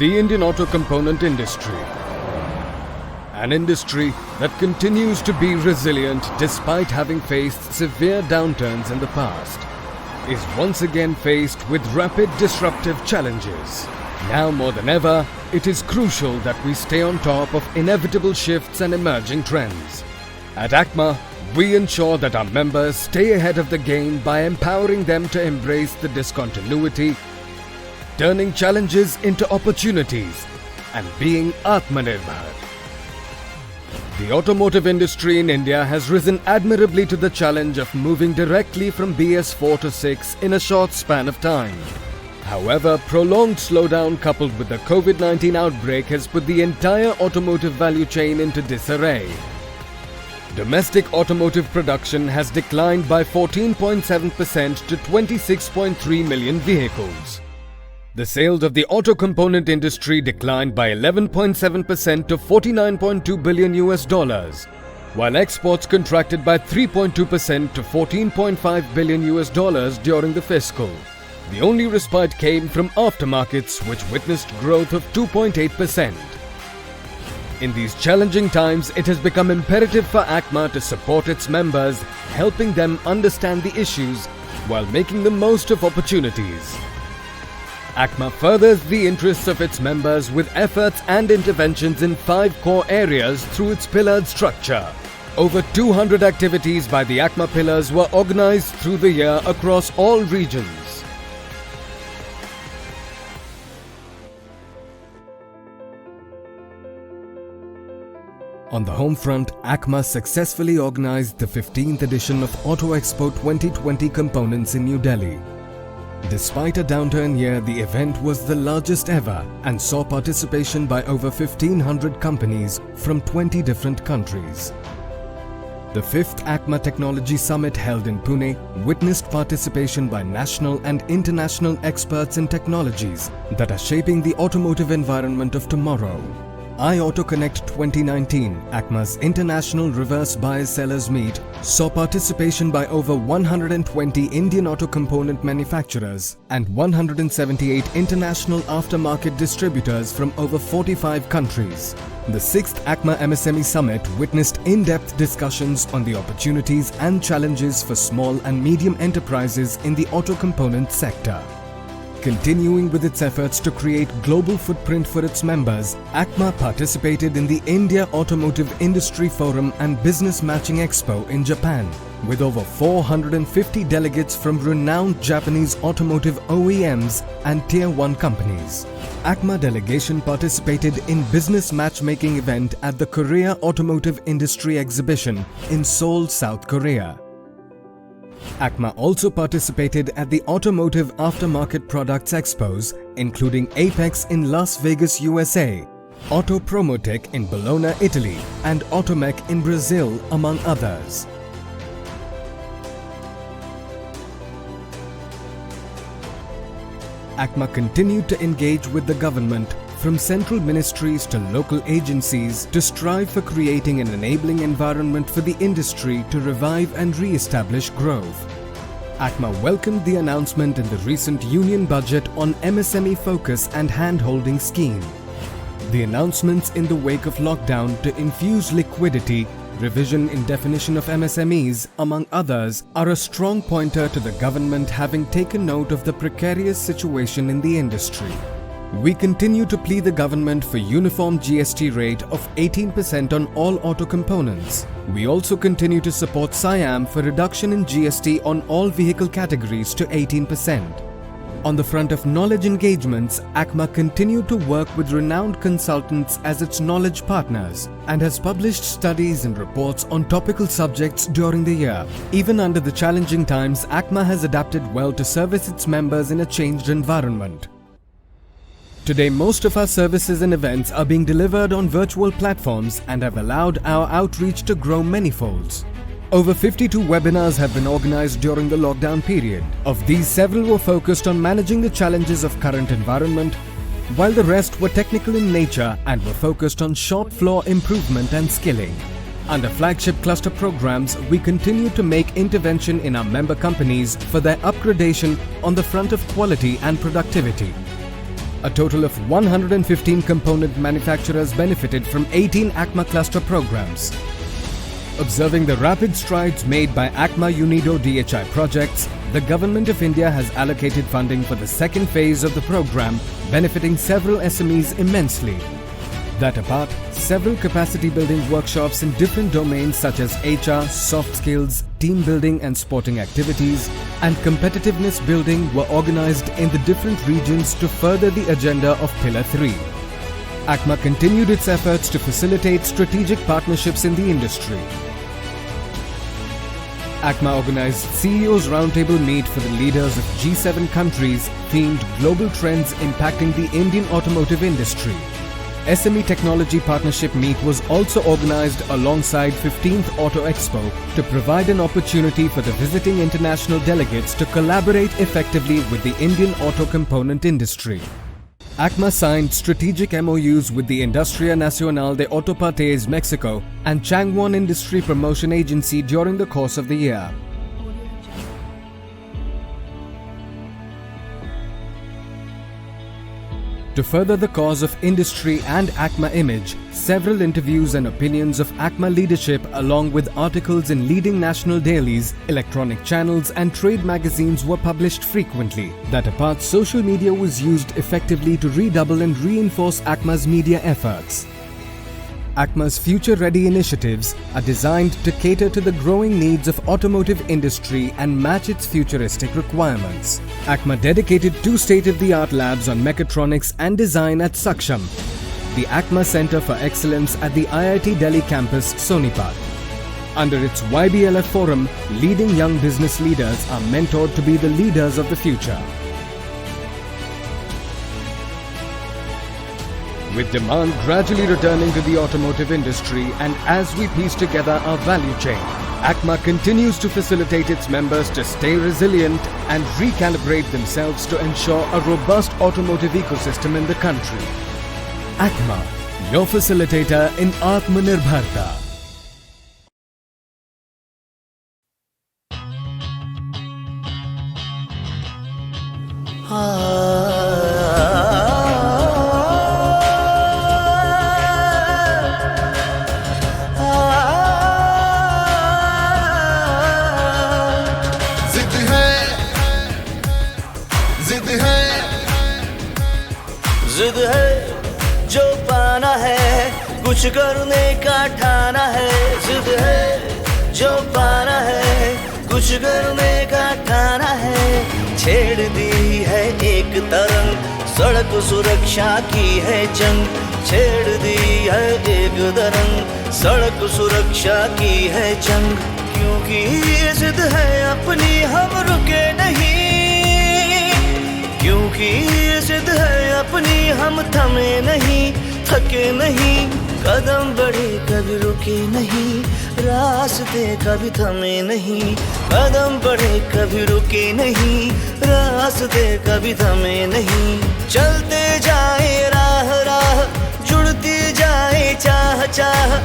The Indian auto component industry, an industry that continues to be resilient despite having faced severe downturns in the past, is once again faced with rapid disruptive challenges. Now more than ever, it is crucial that we stay on top of inevitable shifts and emerging trends. At ACMA, we ensure that our members stay ahead of the game by empowering them to embrace the discontinuity, turning challenges into opportunities, and being Atmanirbhar. The automotive industry in India has risen admirably to the challenge of moving directly from BS4 to 6 in a short span of time. However, prolonged slowdown coupled with the COVID-19 outbreak has put the entire automotive value chain into disarray. Domestic automotive production has declined by 14.7% to 26.3 million vehicles. The sales of the auto component industry declined by 11.7% to $49.2 billion, while exports contracted by 3.2% to $14.5 billion during the fiscal. The only respite came from aftermarkets, which witnessed growth of 2.8%. In these challenging times, it has become imperative for ACMA to support its members, helping them understand the issues while making the most of opportunities. ACMA furthers the interests of its members with efforts and interventions in 5 core areas through its pillared structure. Over 200 activities by the ACMA pillars were organized through the year across all regions. On the home front, ACMA successfully organized the 15th edition of Auto Expo 2020 Components in New Delhi. Despite a downturn year, the event was the largest ever and saw participation by over 1,500 companies from 20 different countries. The 5th ACMA Technology Summit held in Pune witnessed participation by national and international experts in technologies that are shaping the automotive environment of tomorrow. iAuto Connect 2019, ACMA's international reverse buyers sellers meet, saw participation by over 120 Indian auto component manufacturers and 178 international aftermarket distributors from over 45 countries. The 6th ACMA MSME Summit witnessed in-depth discussions on the opportunities and challenges for small and medium enterprises in the auto component sector. Continuing with its efforts to create global footprint for its members, ACMA participated in the India Automotive Industry Forum and Business Matching Expo in Japan, with over 450 delegates from renowned Japanese automotive OEMs and Tier 1 companies. ACMA delegation participated in Business Matchmaking event at the Korea Automotive Industry Exhibition in Seoul, South Korea. ACMA also participated at the Automotive Aftermarket Products Expos, including Apex in Las Vegas, USA, Auto Promotech in Bologna, Italy, and Automech in Brazil, among others. ACMA continued to engage with the government, from central ministries to local agencies, to strive for creating an enabling environment for the industry to revive and re-establish growth. ACMA welcomed the announcement in the recent Union Budget on MSME Focus and Hand-Holding Scheme. The announcements in the wake of lockdown to infuse liquidity, revision in definition of MSMEs, among others, are a strong pointer to the government having taken note of the precarious situation in the industry. We continue to plead the government for uniform GST rate of 18% on all auto components. We also continue to support SIAM for reduction in GST on all vehicle categories to 18%. On the front of knowledge engagements, ACMA continued to work with renowned consultants as its knowledge partners and has published studies and reports on topical subjects during the year. Even under the challenging times, ACMA has adapted well to service its members in a changed environment. Today, most of our services and events are being delivered on virtual platforms and have allowed our outreach to grow manyfolds. Over 52 webinars have been organized during the lockdown period. Of these, several were focused on managing the challenges of current environment, while the rest were technical in nature and were focused on shop floor improvement and skilling. Under flagship cluster programs, we continue to make intervention in our member companies for their upgradation on the front of quality and productivity. A total of 115 component manufacturers benefited from 18 ACMA cluster programs. Observing the rapid strides made by ACMA UNIDO DHI projects, the Government of India has allocated funding for the second phase of the program, benefiting several SMEs immensely. That apart, several capacity building workshops in different domains such as HR, soft skills, team building and sporting activities, and competitiveness building were organized in the different regions to further the agenda of Pillar 3. ACMA continued its efforts to facilitate strategic partnerships in the industry. ACMA organized CEO's Roundtable Meet for the leaders of G7 countries themed Global Trends Impacting the Indian Automotive Industry. SME Technology Partnership Meet was also organized alongside 15th Auto Expo to provide an opportunity for the visiting international delegates to collaborate effectively with the Indian auto component industry. ACMA signed strategic MOUs with the Industria Nacional de Autopartes Mexico and Changwon Industry Promotion Agency during the course of the year. To further the cause of industry and ACMA image, several interviews and opinions of ACMA leadership along with articles in leading national dailies, electronic channels and trade magazines were published frequently. That apart, social media was used effectively to redouble and reinforce ACMA's media efforts. ACMA's future-ready initiatives are designed to cater to the growing needs of automotive industry and match its futuristic requirements. ACMA dedicated 2 state-of-the-art labs on mechatronics and design at Saksham, the ACMA Center for Excellence at the IIT Delhi campus, Sonipat. Under its YBLF forum, leading young business leaders are mentored to be the leaders of the future. With demand gradually returning to the automotive industry and as we piece together our value chain, ACMA continues to facilitate its members to stay resilient and recalibrate themselves to ensure a robust automotive ecosystem in the country. ACMA, your facilitator in Atmanirbharta. जिद है जो पाना है, कुछ करने का ठाना है। जिद है जो पाना है, कुछ करने का ठाना है। छेड़ दी है एक तरंग, सड़क सुरक्षा की है जंग। छेड़ दी है एक तरंग, सड़क सुरक्षा की है जंग। क्योंकि ये जिद है अपनी, हम रुके नहीं। क्योंकि ये जिद है अपनी, हम थमे नहीं, थके नहीं। कदम बढ़े कभी रुके नहीं, रास्ते कभी थमे नहीं। कदम बढ़े कभी रुके नहीं, रास्ते कभी थमे नहीं। चलते जाए राह राह, जुड़ती जाए चाह चाह।